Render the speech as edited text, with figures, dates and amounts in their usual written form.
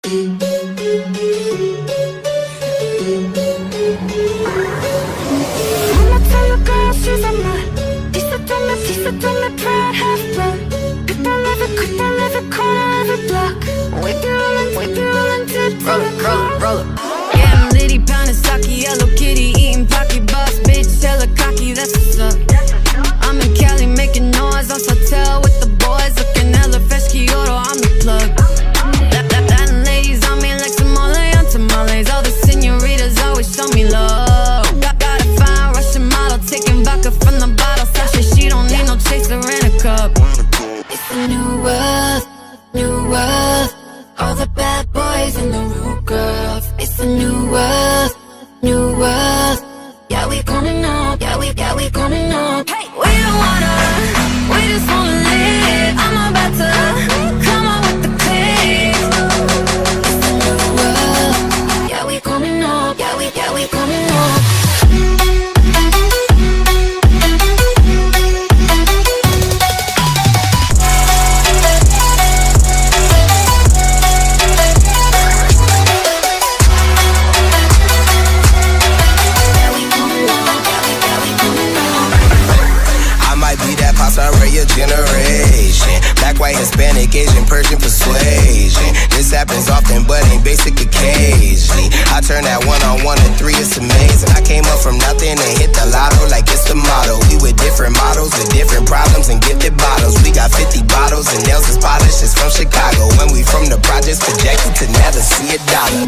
Yeah, I'm litty pounding sake, yellow kitty eating pocky boss, bitch, hella cocky, that's what's up. I'm in Cali making noise on Sotel with the boys, looking hella fresh, Kyoto, I'm the plug. Latin ladies on me like Somali on tamales, all the senoritas always show me love. Got a fine Russian model, taking vodka from the bottle, Sasha, she don't need no chaser in a cup. It's a new world, new world. All the bad boys and the rude girls. It's a new world, new world. Yeah, we coming up, yeah, we coming up. Hey, we don't wanna, we just wanna live. I'm about to come on with the click. It's a new world. Yeah, we coming up, yeah, we coming up. Generation, black, white, Hispanic, Asian, Persian persuasion. This happens often, but ain't basic occasionally. I turn that 1-on-1 to 3, it's amazing. I came up from nothing and hit the lotto like it's the motto. We with different models, with different problems and gifted bottles. We got 50 bottles and nails is polished, it's from Chicago. When we from the projects, projected to never see a dollar.